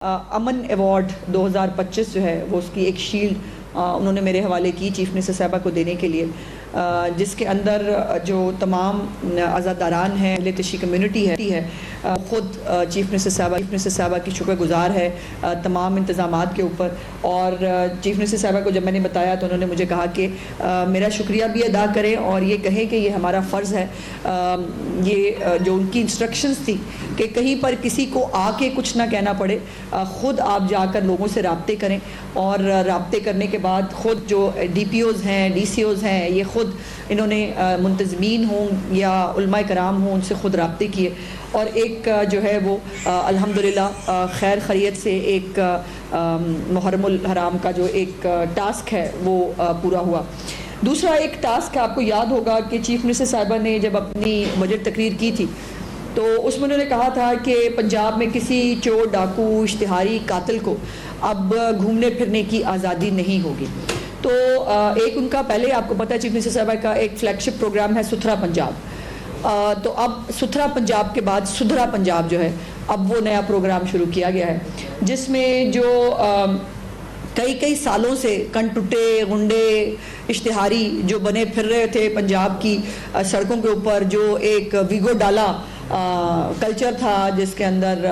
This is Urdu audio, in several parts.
امن ایوارڈ 2025 جو ہے وہ اس کی ایک شیلڈ انہوں نے میرے حوالے کی چیف منسٹر صاحبہ کو دینے کے لیے، جس کے اندر جو تمام عزاداران ہیں، اہل تشیع کمیونٹی ہے، خود چیف منسٹر صاحبہ کی شکر گزار ہے تمام انتظامات کے اوپر۔ اور چیف منسٹر صاحبہ کو جب میں نے بتایا تو انہوں نے مجھے کہا کہ میرا شکریہ بھی ادا کریں اور یہ کہیں کہ یہ ہمارا فرض ہے، یہ جو ان کی انسٹرکشنز تھی کہ کہیں پر کسی کو آ کے کچھ نہ کہنا پڑے، خود آپ جا کر لوگوں سے رابطے کریں، اور رابطے کرنے کے بعد خود جو ڈی پی اوز ہیں، ڈی سی اوز ہیں، یہ خود انہوں نے منتظمین ہوں یا علماء کرام ہوں، ان سے خود رابطے کیے، اور ایک جو ہے وہ الحمدللہ خیر خیریت سے ایک محرم الحرام کا جو ایک ٹاسک ہے وہ پورا ہوا۔ دوسرا ایک ٹاسک آپ کو یاد ہوگا کہ چیف منسٹر صاحبہ نے جب اپنی بجٹ تقریر کی تھی تو اس میں انہوں نے کہا تھا کہ پنجاب میں کسی چور، ڈاکو، اشتہاری، قاتل کو اب گھومنے پھرنے کی آزادی نہیں ہوگی۔ تو ایک ان کا پہلے آپ کو پتہ ہے چیف منسٹر صاحبہ کا ایک فلیگ شپ پروگرام ہے ستھرا پنجاب، تو اب ستھرا پنجاب کے بعد سدھرا پنجاب جو ہے اب وہ نیا پروگرام شروع کیا گیا ہے، جس میں جو کئی سالوں سے کن ٹٹے غنڈے اشتہاری جو بنے پھر رہے تھے پنجاب کی سڑکوں کے اوپر، جو ایک ویگو ڈالا کلچر تھا جس کے اندر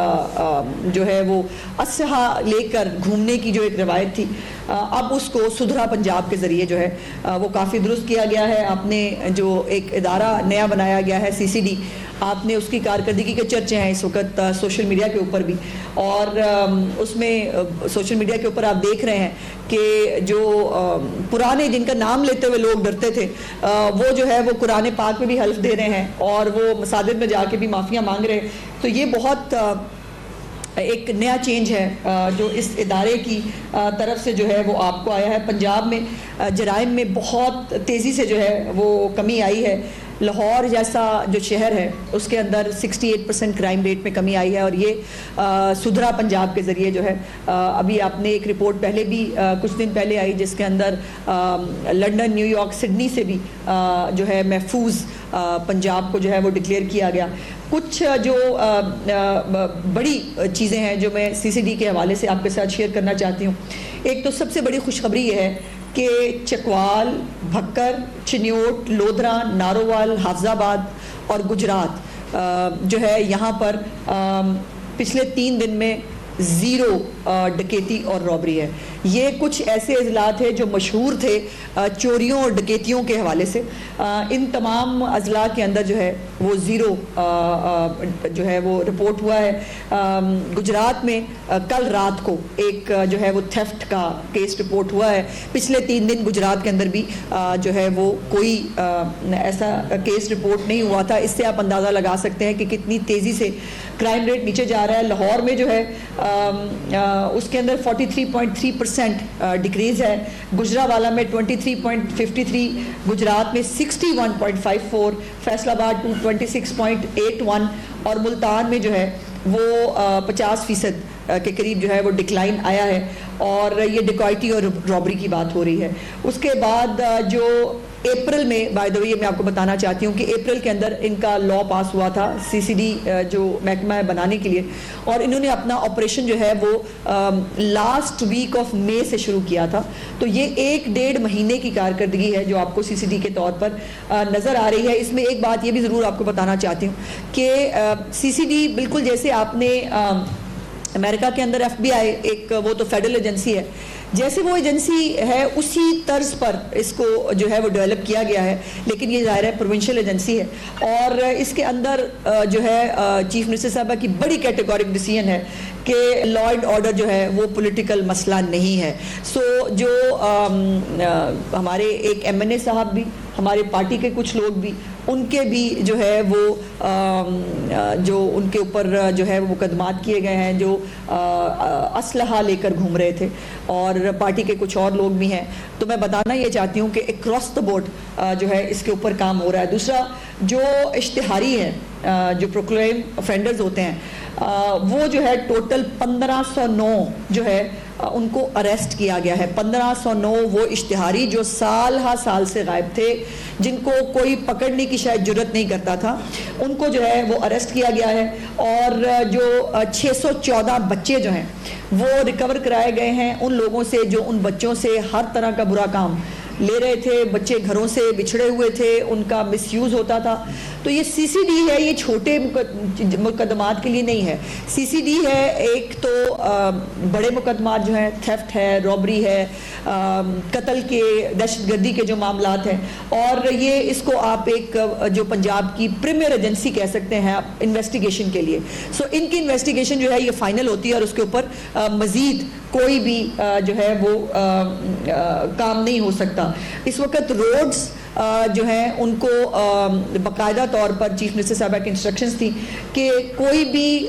جو ہے وہ اسلحہ لے کر گھومنے کی جو ایک روایت تھی، اب اس کو سدھرا پنجاب کے ذریعے جو ہے وہ کافی درست کیا گیا ہے۔ آپ نے جو ایک ادارہ نیا بنایا گیا ہے CCD، آپ نے اس کی کارکردگی کے چرچے ہیں اس وقت سوشل میڈیا کے اوپر بھی، اور اس میں سوشل میڈیا کے اوپر آپ دیکھ رہے ہیں کہ جو پرانے جن کا نام لیتے ہوئے لوگ ڈرتے تھے وہ جو ہے وہ قرآن پاک میں بھی حلف دے رہے ہیں اور وہ مساجد میں جا کے بھی معافیاں مانگ رہے ہیں۔ تو یہ بہت ایک نیا چینج ہے جو اس ادارے کی طرف سے جو ہے وہ آپ کو آیا ہے۔ پنجاب میں جرائم میں بہت تیزی سے جو ہے وہ کمی آئی ہے۔ لاہور جیسا جو شہر ہے اس کے اندر 68% کرائم ریٹ میں کمی آئی ہے، اور یہ سدھرا پنجاب کے ذریعے جو ہے ابھی آپ نے ایک رپورٹ پہلے بھی کچھ دن پہلے آئی جس کے اندر لنڈن، نیو یارک، سڈنی سے بھی جو ہے محفوظ پنجاب کو جو ہے وہ ڈکلیئر کیا گیا۔ کچھ جو بڑی چیزیں ہیں جو میں CCD کے حوالے سے آپ کے ساتھ شیئر کرنا چاہتی ہوں۔ ایک تو سب سے بڑی خوشخبری یہ ہے کہ چکوال، بھکر، چنیوٹ، لودھرا، نارووال، حافظ آباد اور گجرات جو ہے یہاں پر پچھلے 3 دن میں 0 ڈکیتی اور رابری ہے۔ یہ کچھ ایسے اضلاع تھے جو مشہور تھے چوریوں اور ڈکیتیوں کے حوالے سے، ان تمام اضلاع کے اندر جو ہے وہ 0 جو ہے وہ رپورٹ ہوا ہے۔ گجرات میں کل رات کو ایک جو ہے وہ تھیفٹ کا کیس رپورٹ ہوا ہے۔ پچھلے 3 دن گجرات کے اندر بھی جو ہے وہ کوئی ایسا کیس رپورٹ نہیں ہوا تھا۔ اس سے آپ اندازہ لگا سکتے ہیں کہ کتنی تیزی سے کرائم ریٹ نیچے جا رہا ہے۔ لاہور میں جو ہے اس کے اندر 43.3% ڈکریز ہے، گجرانوالہ میں 23.53، گجرات میں 61.54، فیصل آباد 26.81، اور ملتان میں جو ہے وہ 50% کے قریب جو ہے وہ ڈکلائن آیا ہے، اور یہ ڈکیتی اور رابری کی بات ہو رہی ہے۔ اس کے بعد جو اپریل میں بائی دا وے میں آپ کو بتانا چاہتی ہوں کہ اپریل کے اندر ان کا لا پاس ہوا تھا CCD جو محکمہ ہے بنانے کے لیے، اور انہوں نے اپنا آپریشن جو ہے وہ لاسٹ ویک آف مئی سے شروع کیا تھا۔ تو یہ 1-1.5 مہینے کی کارکردگی ہے جو آپ کو CCD کے طور پر نظر آ رہی ہے۔ اس میں ایک بات یہ بھی ضرور آپ کو بتانا چاہتی ہوں کہ CCD بالکل جیسے آپ نے امریکہ کے اندر FBI ایک وہ تو فیڈرل ایجنسی ہے، جیسے وہ ایجنسی ہے اسی طرز پر اس کو جو ہے وہ ڈیولپ کیا گیا ہے، لیکن یہ ظاہر ہے پروونشل ایجنسی ہے، اور اس کے اندر جو ہے چیف منسٹر صاحبہ کی بڑی کیٹیگورک ڈیسیژن ہے کہ لا اینڈ آرڈر جو ہے وہ پولیٹیکل مسئلہ نہیں ہے۔ سو جو ہمارے ایک MNA صاحب بھی، ہمارے پارٹی کے کچھ لوگ بھی، ان کے بھی جو ہے وہ جو ان کے اوپر جو ہے وہ مقدمات کیے گئے ہیں جو اسلحہ لے کر گھوم رہے تھے، اور پارٹی کے کچھ اور لوگ بھی ہیں۔ تو میں بتانا یہ چاہتی ہوں کہ اکراس دا بورڈ جو ہے اس کے اوپر کام ہو رہا ہے۔ دوسرا جو اشتہاری ہیں، جو پروکلیم افینڈرز ہوتے ہیں، وہ جو ہے ٹوٹل 1509 جو ہے ان کو اریسٹ کیا گیا ہے. 1509 وہ اشتہاری جو سال ہا سال سے غائب تھے, جن کو کوئی پکڑنے کی شاید جرت نہیں کرتا تھا, ان کو جو ہے وہ اریسٹ کیا گیا ہے. اور جو 614 بچے جو ہیں وہ ریکور کرائے گئے ہیں ان لوگوں سے جو ان بچوں سے ہر طرح کا برا کام لے رہے تھے. بچے گھروں سے بچھڑے ہوئے تھے, ان کا مس یوز ہوتا تھا. تو یہ سی سی ڈی ہے, یہ چھوٹے مقدمات کے لیے نہیں ہے. سی سی ڈی ہے ایک تو بڑے مقدمات جو ہیں, تھیفٹ ہے, رابری ہے, قتل کے, دہشت گردی کے جو معاملات ہیں, اور یہ اس کو آپ ایک جو پنجاب کی پریمیئر ایجنسی کہہ سکتے ہیں انویسٹیگیشن کے لیے. سو ان کی انویسٹیگیشن جو ہے یہ فائنل ہوتی ہے اور اس کے اوپر مزید کوئی بھی جو ہے وہ کام نہیں ہو سکتا. اس وقت روڈز جو ہیں ان کو باقاعدہ طور پر چیف منسٹر صاحبہ کی انسٹرکشنز تھی کہ کوئی بھی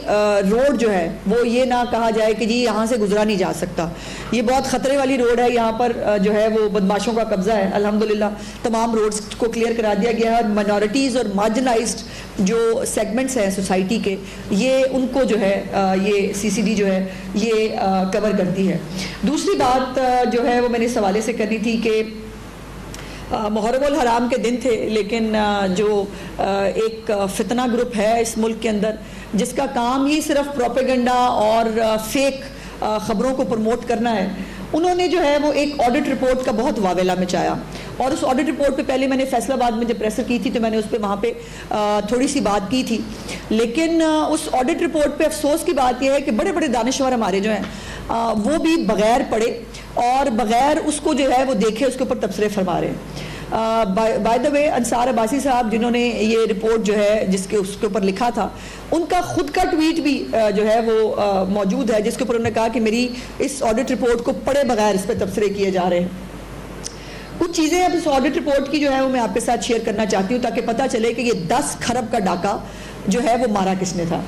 روڈ جو ہے وہ یہ نہ کہا جائے کہ جی یہاں سے گزرا نہیں جا سکتا. یہ بہت خطرے والی روڈ ہے, یہاں پر جو ہے وہ بدماشوں کا قبضہ ہے. الحمدللہ تمام روڈز کو کلیئر کرا دیا گیا ہے, اور مائنورٹیز اور مارجنائزڈ جو سیگمنٹس ہیں سوسائٹی کے, یہ ان کو جو ہے یہ سی سی ڈی جو ہے یہ کور کرتی ہے. دوسری بات جو ہے وہ میں نے اس حوالے سے کرنی تھی کہ محرم الحرام کے دن تھے, لیکن جو ایک فتنہ گروپ ہے اس ملک کے اندر جس کا کام ہی صرف پروپیگنڈا اور فیک خبروں کو پروموٹ کرنا ہے, انہوں نے جو ہے وہ ایک آڈٹ رپورٹ کا بہت واویلا مچایا. اور اس آڈٹ رپورٹ پہ پہلے میں نے فیصل آباد میں جب پریسر کی تھی تو میں نے اس پہ وہاں پہ تھوڑی سی بات کی تھی, لیکن اس آڈٹ رپورٹ پہ افسوس کی بات یہ ہے کہ بڑے بڑے دانشور ہمارے جو ہیں وہ بھی بغیر پڑھے اور بغیر اس کو جو ہے وہ دیکھے اس کے اوپر تبصرے فرما رہے ہیں. بائی دا وے انصار عباسی صاحب جنہوں نے یہ رپورٹ جو ہے جس کے اس کے اوپر لکھا تھا, ان کا خود کا ٹویٹ بھی جو ہے وہ موجود ہے جس کے اوپر انہوں نے کہا کہ میری اس آڈٹ رپورٹ کو پڑھے بغیر اس پہ تبصرے کیے جا رہے ہیں. کچھ چیزیں اب اس آڈٹ رپورٹ کی جو ہے وہ میں آپ کے ساتھ شیئر کرنا چاہتی ہوں تاکہ پتہ چلے کہ یہ 10 کھرب کا ڈاکہ جو ہے وہ مارا کس نے تھا.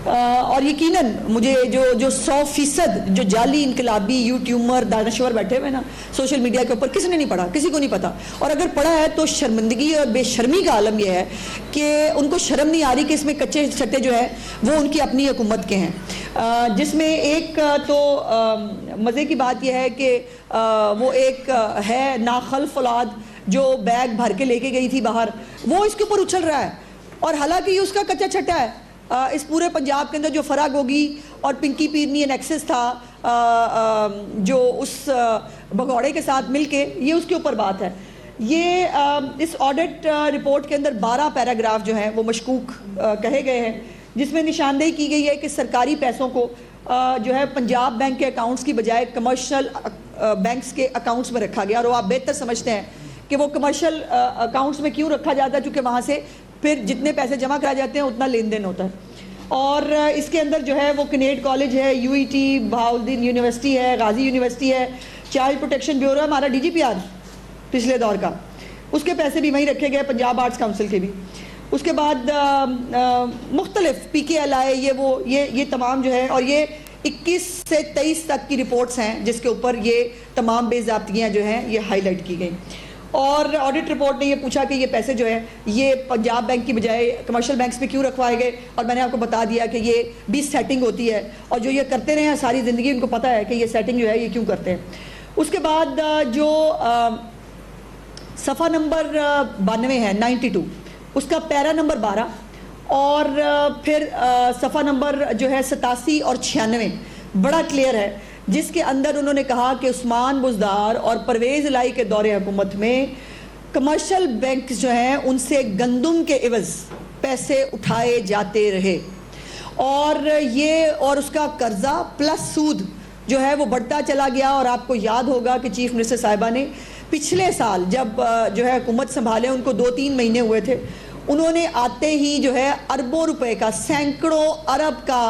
اور یقیناً مجھے جو 100% جو جعلی انقلابی یوٹیوبر دانشور بیٹھے ہوئے نا سوشل میڈیا کے اوپر, کسی نے نہیں پڑھا, کسی کو نہیں پتا, اور اگر پڑھا ہے تو شرمندگی اور بے شرمی کا عالم یہ ہے کہ ان کو شرم نہیں آ رہی کہ اس میں کچے چھٹے جو ہے وہ ان کی اپنی حکومت کے ہیں, جس میں ایک تو مزے کی بات یہ ہے کہ وہ ایک ہے ناخلف اولاد جو بیگ بھر کے لے کے گئی تھی باہر, وہ اس کے اوپر اچھل رہا ہے, اور حالانکہ یہ اس کا کچا چھٹا ہے. اس پورے پنجاب کے اندر جو فرا گوگی اور پنکی پیرنی انیکسس تھا جو اس بھگوڑے کے ساتھ مل کے, یہ اس کے اوپر بات ہے. یہ اس آڈٹ رپورٹ کے اندر 12 پیراگراف جو ہیں وہ مشکوک کہے گئے ہیں, جس میں نشاندہی کی گئی ہے کہ سرکاری پیسوں کو جو ہے پنجاب بینک کے اکاؤنٹس کی بجائے کمرشل بینکس کے اکاؤنٹس میں رکھا گیا. اور وہ آپ بہتر سمجھتے ہیں کہ وہ کمرشل اکاؤنٹس میں کیوں رکھا جاتا ہے, چونکہ وہاں سے پھر جتنے پیسے جمع کرائے جاتے ہیں اتنا لین دین ہوتا ہے. اور اس کے اندر جو ہے وہ کنیڈ کالج ہے, U E T, Bahauddin university ہے, غازی یونیورسٹی ہے, چائلڈ پروٹیکشن بیورو ہے ہمارا ڈی جی پی آر پچھلے دور کا, اس کے پیسے بھی وہیں رکھے گئے, پنجاب آرٹس کاؤنسل کے بھی. اس کے بعد مختلف پی کے ایل آئی یہ تمام جو ہے, اور یہ 21 سے 23 تک کی رپورٹس ہیں جس کے اوپر یہ تمام بے ضابطگیاں جو ہیں یہ ہائی لائٹ کی گئیں. اور آڈٹ رپورٹ نے یہ پوچھا کہ یہ پیسے جو ہے یہ پنجاب بینک کی بجائے کمرشل بینکس میں کیوں رکھوائے گئے, اور میں نے آپ کو بتا دیا کہ یہ بھی سیٹنگ ہوتی ہے, اور جو یہ کرتے رہے ہیں ساری زندگی ان کو پتہ ہے کہ یہ سیٹنگ جو ہے یہ کیوں کرتے ہیں. اس کے بعد جو صفحہ نمبر 92 ہے 92, اس کا پیرا نمبر 12, اور پھر صفحہ نمبر جو ہے 87 اور 96 بڑا کلیئر ہے, جس کے اندر انہوں نے کہا کہ عثمان بزدار اور پرویز الہی کے دور حکومت میں کمرشل بینکس جو ہیں ان سے گندم کے عوض پیسے اٹھائے جاتے رہے, اور یہ اور اس کا قرضہ پلس سود جو ہے وہ بڑھتا چلا گیا. اور آپ کو یاد ہوگا کہ چیف منسٹر صاحبہ نے پچھلے سال جب جو ہے حکومت سنبھالے, ان کو 2-3 مہینے ہوئے تھے, انہوں نے آتے ہی جو ہے اربوں روپے کا, سینکڑوں ارب کا,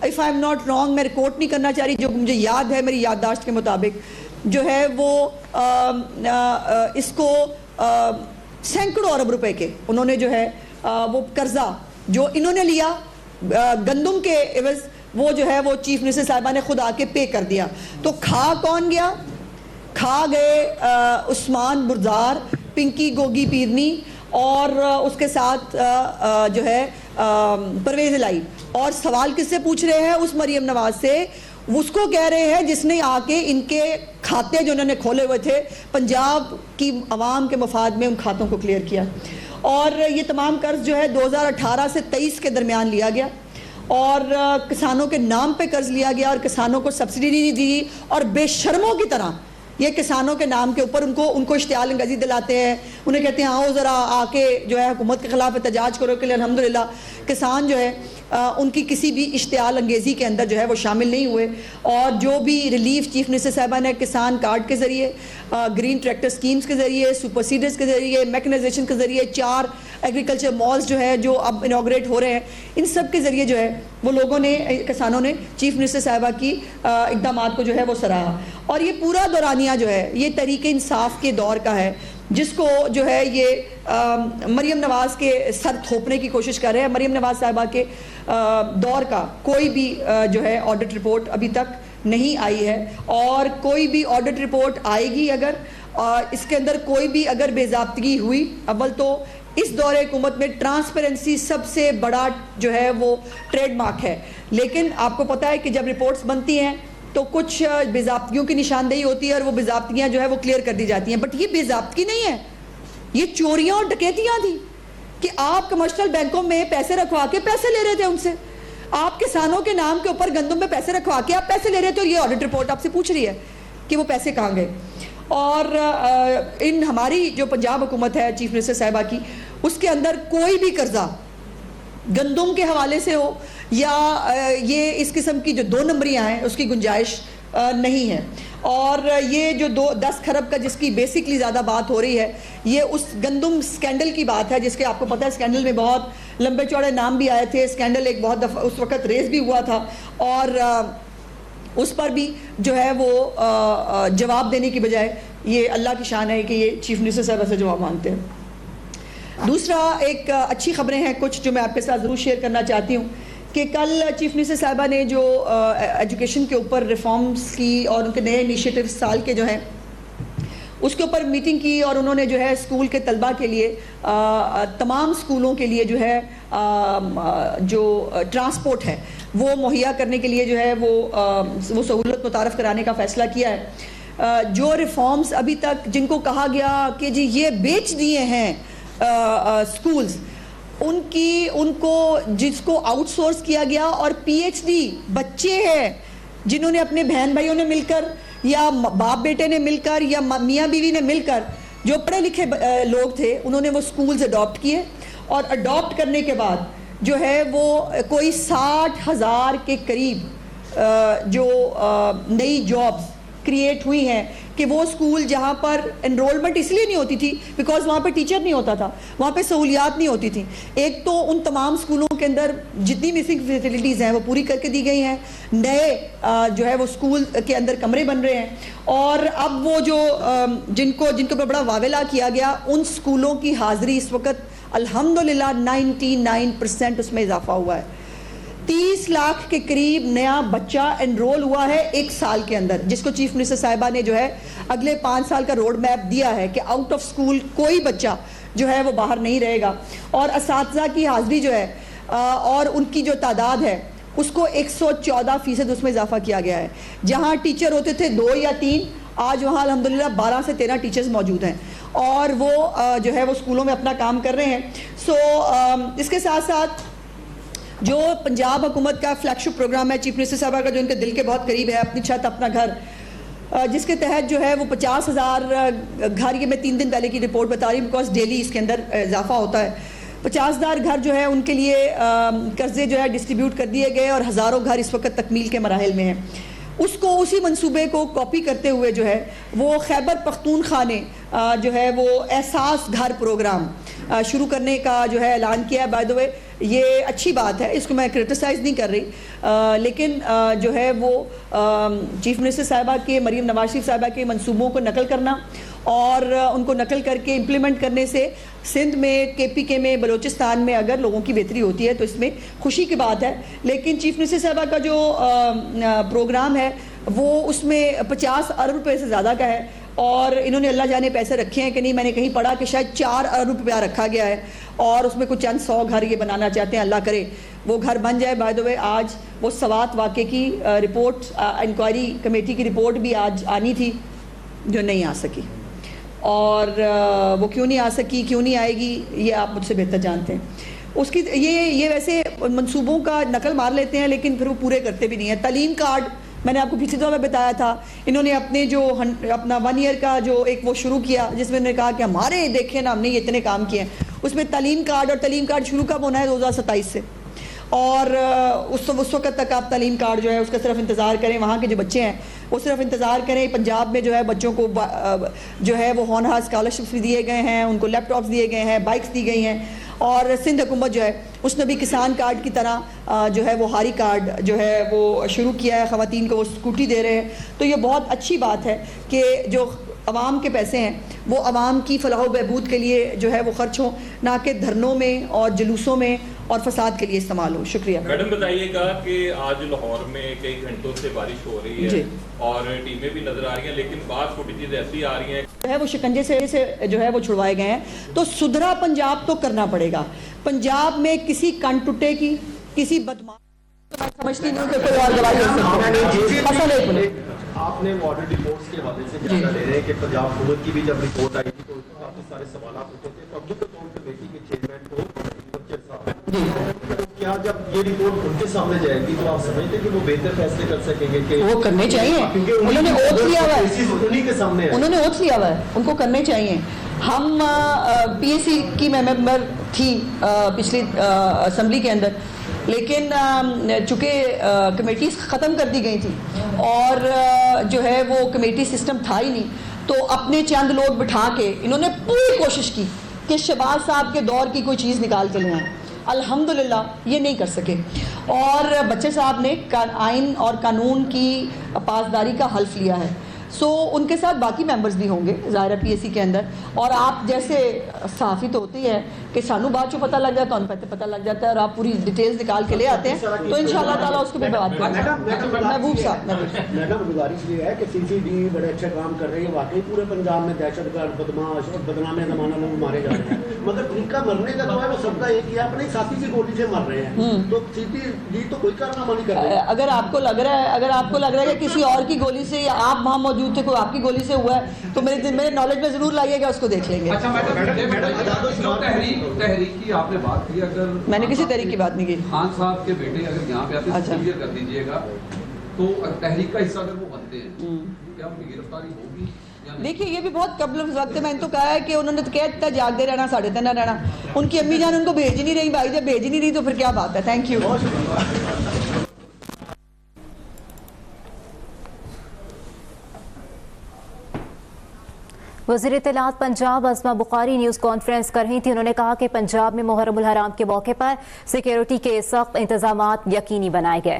if I'm not wrong میں ریکارڈ نہیں کرنا چاہ رہی, جو مجھے یاد ہے میری یادداشت کے مطابق جو ہے وہ اس کو سینکڑوں ارب روپے کے انہوں نے جو ہے وہ قرضہ جو انہوں نے لیا گندم کے عوض, وہ جو ہے وہ چیف منسٹر صاحبہ نے خود آ کے پے کر دیا. تو کھا کون گیا؟ کھا گئے عثمان بزدار, پنکی گوگی پیرنی اور اس کے ساتھ جو ہے پرویز الہی. اور سوال کس سے پوچھ رہے ہیں؟ اس مریم نواز سے. اس کو کہہ رہے ہیں جس نے آ کے ان کے کھاتے جو انہوں نے کھولے ہوئے تھے پنجاب کی عوام کے مفاد میں ان کھاتوں کو کلیئر کیا. اور یہ تمام قرض جو ہے 2018 سے 23 کے درمیان لیا گیا اور کسانوں کے نام پہ قرض لیا گیا اور کسانوں کو سبسڈی نہیں دی اور بے شرموں کی طرح یہ کسانوں کے نام کے اوپر ان کو اشتعال انگیزی دلاتے ہیں. انہیں کہتے ہیں آؤ ذرا آ کے جو ہے حکومت کے خلاف احتجاج کرو کے لیے. الحمدللہ کسان جو ہے ان کی کسی بھی اشتعال انگیزی کے اندر جو ہے وہ شامل نہیں ہوئے. اور جو بھی ریلیف چیف منسٹر صاحبہ نے کسان کارڈ کے ذریعے، گرین ٹریکٹر سکیمز کے ذریعے، سپر سیڈرز کے ذریعے، میکنائزیشن کے ذریعے، 4 ایگریکلچر مالز جو ہے جو اب انوگریٹ ہو رہے ہیں، ان سب کے ذریعے جو ہے وہ لوگوں نے، کسانوں نے چیف منسٹر صاحبہ کی اقدامات کو جو ہے وہ سراہا. اور یہ پورا دورانیہ جو ہے یہ تحریک انصاف کے دور کا ہے جس کو جو ہے یہ مریم نواز کے سر تھوپنے کی کوشش کر رہے ہیں. مریم نواز صاحبہ کے دور کا کوئی بھی جو ہے آڈٹ رپورٹ ابھی تک نہیں آئی ہے اور کوئی بھی آڈٹ رپورٹ آئے گی اگر اس کے اندر کوئی بھی اگر بے ضابطگی ہوئی، اول تو اس دور حکومت میں ٹرانسپیرنسی سب سے بڑا جو ہے وہ ٹریڈ مارک ہے. لیکن آپ کو پتہ ہے کہ جب رپورٹس بنتی ہیں تو کچھ بے ضابطگیوں کی نشاندہی ہوتی ہے اور وہ بے ضابطگیاں جو ہے وہ کلیئر کر دی جاتی ہیں. بٹ یہ بے ضابطگی نہیں ہے، یہ چوریاں اور ڈکیتیاں تھیں کہ آپ کمرشل بینکوں میں پیسے رکھوا کے پیسے لے رہے تھے ان سے. آپ کسانوں کے نام کے اوپر گندم میں پیسے رکھوا کے آپ پیسے لے رہے تھے اور یہ آڈٹ رپورٹ آپ سے پوچھ رہی ہے کہ وہ پیسے کہاں گئے. اور ہماری جو پنجاب حکومت ہے چیف منسٹر صاحبہ کی، اس کے اندر کوئی بھی قرضہ گندم کے حوالے سے ہو یا یہ اس قسم کی جو 2 نمبریاں ہیں اس کی گنجائش نہیں ہے. اور یہ جو 10 کھرب کا جس کی بیسکلی زیادہ بات ہو رہی ہے یہ اس گندم سکینڈل کی بات ہے جس کے آپ کو پتہ ہے سکینڈل میں بہت لمبے چوڑے نام بھی آئے تھے. سکینڈل ایک بہت دفعہ اس وقت ریز بھی ہوا تھا اور اس پر بھی جو ہے وہ جواب دینے کی بجائے یہ اللہ کی شان ہے کہ یہ چیف منسٹر صاحبہ سے جواب مانگتے ہیں. دوسرا ایک اچھی خبریں ہیں کچھ جو میں آپ کے ساتھ ضرور شیئر کرنا چاہتی ہوں کہ کل چیف منسٹر صاحبہ نے جو ایجوکیشن کے اوپر ریفارمز کی اور ان کے نئے انیشیٹو سال کے جو ہیں اس کے اوپر میٹنگ کی اور انہوں نے جو ہے اسکول کے طلباء کے لیے تمام اسکولوں کے لیے جو ہے جو ٹرانسپورٹ ہے وہ مہیا کرنے کے لیے جو ہے وہ سہولت متعارف کرانے کا فیصلہ کیا ہے. جو ریفارمز ابھی تک جن کو کہا گیا کہ جی یہ بیچ دیے ہیں اسکولز، ان کو جس کو آؤٹ سورس کیا گیا اور پی ایچ ڈی بچے ہیں جنہوں نے اپنے بہن بھائیوں نے مل کر یا باپ بیٹے نے مل کر یا میاں بیوی نے مل کر جو پڑھے لکھے لوگ تھے انہوں نے وہ اسکولز اڈاپٹ کیے اور اڈاپٹ کرنے کے بعد جو ہے وہ کوئی 60,000 کے قریب جو نئی جابز کریٹ ہوئی ہیں کہ وہ اسکول جہاں پر انرولمنٹ اس لیے نہیں ہوتی تھی بیکاز وہاں پہ ٹیچر نہیں ہوتا تھا، وہاں پہ سہولیات نہیں ہوتی تھیں. ایک تو ان تمام اسکولوں کے اندر جتنی مسنگ فیسلٹیز ہیں وہ پوری کر کے دی گئی ہیں، نئے جو ہے وہ اسکول کے اندر کمرے بن رہے ہیں اور اب وہ جو جن کو بڑا واویلا کیا گیا ان اسکولوں کی حاضری اس وقت الحمدللہ 99% اس میں اضافہ ہوا ہے. 30 لاکھ کے قریب نیا بچہ انرول ہوا ہے ایک سال کے اندر، جس کو چیف منسٹر صاحبہ نے جو ہے اگلے 5 سال کا روڈ میپ دیا ہے کہ آؤٹ آف اسکول کوئی بچہ جو ہے وہ باہر نہیں رہے گا. اور اساتذہ کی حاضری جو ہے اور ان کی جو تعداد ہے اس کو 114% اس میں اضافہ کیا گیا ہے. جہاں ٹیچر ہوتے تھے 2 یا 3 آج وہاں الحمدللہ 12 سے 13 ٹیچرز موجود ہیں اور وہ جو ہے وہ اسکولوں میں اپنا کام کر رہے ہیں. سو اس کے ساتھ ساتھ جو پنجاب حکومت کا فلیگ شپ پروگرام ہے چیف منسٹر صاحبہ کا جو ان کے دل کے بہت قریب ہے، اپنی چھت اپنا گھر، جس کے تحت جو ہے وہ 50,000 گھر، یہ میں 3 دن پہلے کی رپورٹ بتا رہی ہوں بیکاز ڈیلی اس کے اندر اضافہ ہوتا ہے. 50,000 گھر جو ہے ان کے لیے قرضے جو ہے ڈسٹریبیوٹ کر دیے گئے اور ہزاروں گھر اس وقت تکمیل کے مراحل میں ہیں. اسی منصوبے کو کاپی کرتے ہوئے جو ہے وہ خیبر پختونخوا نے جو ہے وہ احساس گھر پروگرام شروع کرنے کا جو ہے اعلان کیا ہے. بائی دا وے یہ اچھی بات ہے، اس کو میں کرٹیسائز نہیں کر رہی، لیکن جو ہے وہ چیف منسٹر صاحبہ کے، مریم نواز شریف صاحبہ کے منصوبوں کو نقل کرنا اور ان کو نقل کر کے امپلیمنٹ کرنے سے سندھ میں، کے پی کے میں، بلوچستان میں اگر لوگوں کی بہتری ہوتی ہے تو اس میں خوشی کی بات ہے. لیکن چیف منسٹر صاحبہ کا جو پروگرام ہے وہ اس میں 50 ارب روپے سے زیادہ کا ہے اور انہوں نے اللہ جانے پیسے رکھے ہیں کہ نہیں. میں نے کہیں پڑھا کہ شاید 4 ارب روپیہ رکھا گیا ہے اور اس میں کچھ چند 100 گھر یہ بنانا چاہتے ہیں. اللہ کرے وہ گھر بن جائے. بائی دا وے آج وہ سوات واقعے کی رپورٹ, انکوائری کمیٹی کی رپورٹ بھی آج آنی تھی جو نہیں آ سکی, اور وہ کیوں نہیں آ سکی, کیوں نہیں آئے گی, یہ آپ مجھ سے بہتر جانتے ہیں. اس کی یہ ویسے منصوبوں کا نقل مار لیتے ہیں لیکن پھر وہ پورے کرتے بھی نہیں ہیں. تعلیم کارڈ میں نے آپ کو پچھلی دفعہ میں بتایا تھا, انہوں نے اپنے جو اپنا 1 ایئر کا جو ایک وہ شروع کیا جس میں انہوں نے کہا کہ ہمارے دیکھیں نا ہم نے اتنے کام کیے ہیں, اس میں تعلیم کارڈ, اور تعلیم کارڈ شروع کب ہونا ہے 2027 سے, اور اس وقت تک آپ تعلیم کارڈ جو ہے اس کا صرف انتظار کریں. وہاں کے جو بچے ہیں وہ صرف انتظار کریں. پنجاب میں جو ہے بچوں کو جو ہے وہ ہونہار اسکالرشپس بھی دیے گئے ہیں, ان کو لیپ ٹاپس دیے گئے ہیں, بائکس دی گئی ہیں, اور سندھ حکومت جو ہے اس نے بھی کسان کارڈ کی طرح جو ہے وہ ہاری کارڈ جو ہے وہ شروع کیا ہے, خواتین کو وہ اسکوٹی دے رہے ہیں. تو یہ بہت اچھی بات ہے کہ جو عوام کے پیسے ہیں وہ عوام کی فلاح و بہبود کے لیے جو ہے وہ خرچ ہوں, نہ کہ دھرنوں میں اور جلوسوں میں اور فساد کے لیے استعمال ہو. شکریہ. میڈم بتائیے گا کہ آج لاہور میں کئی گھنٹوں سے بارش ہو رہی ہے اور ٹیمیں بھی نظر آ رہی ہیں, لیکن بعض فوٹیجز ایسی آ رہی ہیں جو ہے وہ شکنجے سے جو ہے وہ چھڑوائے گئے ہیں. تو سدھرا پنجاب تو کرنا پڑے گا. پنجاب میں کسی کن ٹوٹے کی, کسی بدماش سمجھتی نہیں کہ کوئی اور دوائی ہو سکتی. آپ نے واٹر ڈپورٹس کے حوالے سے جاننا لے رہے ہیں کہ پنجاب حکومت کی بھی جب رپورٹ آئی تھی تو کافی سارے سوالات اٹھے تھے. پبلک اکاؤنٹ کمیٹی کے چیئرمین کو کیا جب یہ رپورٹ ان کے سامنے جائے گی تو آپ سمجھتے ہیں کہ وہ بہتر فیصلے کر سکیں گے کہ وہ کرنے چاہیے؟ انہوں نے اوتھ لیا ہوا ہے, انہیں کے سامنے انہوں نے اوتھ لیا ہوا ہے, ان کو کرنے چاہیے. ہم پی ایس سی کی میں ممبر تھی پچھلی اسمبلی کے اندر, لیکن چونکہ کمیٹیز ختم کر دی گئی تھی اور جو ہے وہ کمیٹی سسٹم تھا ہی نہیں, تو اپنے چند لوگ بٹھا کے انہوں نے پوری کوشش کی کہ شہباز صاحب کے دور کی کوئی چیز نکال کے لے آئیں. الحمدللہ یہ نہیں کر سکے, اور بچے صاحب نے آئین اور قانون کی پاسداری کا حلف لیا ہے. سو ان کے ساتھ باقی ممبرز بھی ہوں گے ظاہرہ پی ایس سی کے اندر, اور آپ جیسے صحافی تو ہوتی ہے کہ سانو بعد جو پتہ لگ جاتا ہے, ان پتہ لگ جاتا ہے, اور آپ پوری ڈیٹیلز نکال کے لے آتے ہیں, تو انشاءاللہ تعالیٰ اس کو بھی بات کریں گے. محبوب صاحب میڈم گزارش یہ ہے کہ سی سی ڈی بڑے اچھے کام کر رہی ہے, واقعی پورے پنجاب میں دہشت گرد, بدماش اور بدنام زمانہ لوگ مارے جا رہے ہیں, مگر ان کا مرنے کا جو ہے وہ سب کا ایک ہی ہے, اپنے ساتھی کی گولی سے مر رہے ہیں. تو سی سی ڈی تو کوئی کارنامہ نہیں کر رہی. اگر آپ کو لگ رہا ہے کہ کسی اور کی گولی سے یا آپ وہاں موجود تھے کوئی آپ کی گولی سے ہوا ہے, تو میرے نالج میں ضرور لائیے گا, اس کو دیکھ لیں گے. تحریک کی آپ نے بات کی, اگر میں نے کسی تحریک کی بات نہیں کی. خان صاحب کے بیٹے اگر یہاں پہ آتے ہیں کلیئر کر دیجئے گا, تو تحریک کا حصہ اگر وہ بنتے ہیں کیا ان کی گرفتاری ہوگی؟ دیکھیے یہ بھی بہت قبل وقت ہے, میں نے تو کہا ہے کہ انہوں نے تو کہہ دیتا جاگتے رہنا, ساڑھے تین نہ رہنا. ان کی امی جان ان کو بھیج نہیں رہی, بھائی جب بھیج نہیں رہی تو پھر کیا بات ہے. Thank you. وزیر اطلاعات پنجاب عظمہ بخاری نیوز کانفرنس کر رہی تھی. انہوں نے کہا کہ پنجاب میں محرم الحرام کے موقع پر سیکیورٹی کے سخت انتظامات یقینی بنائے گئے.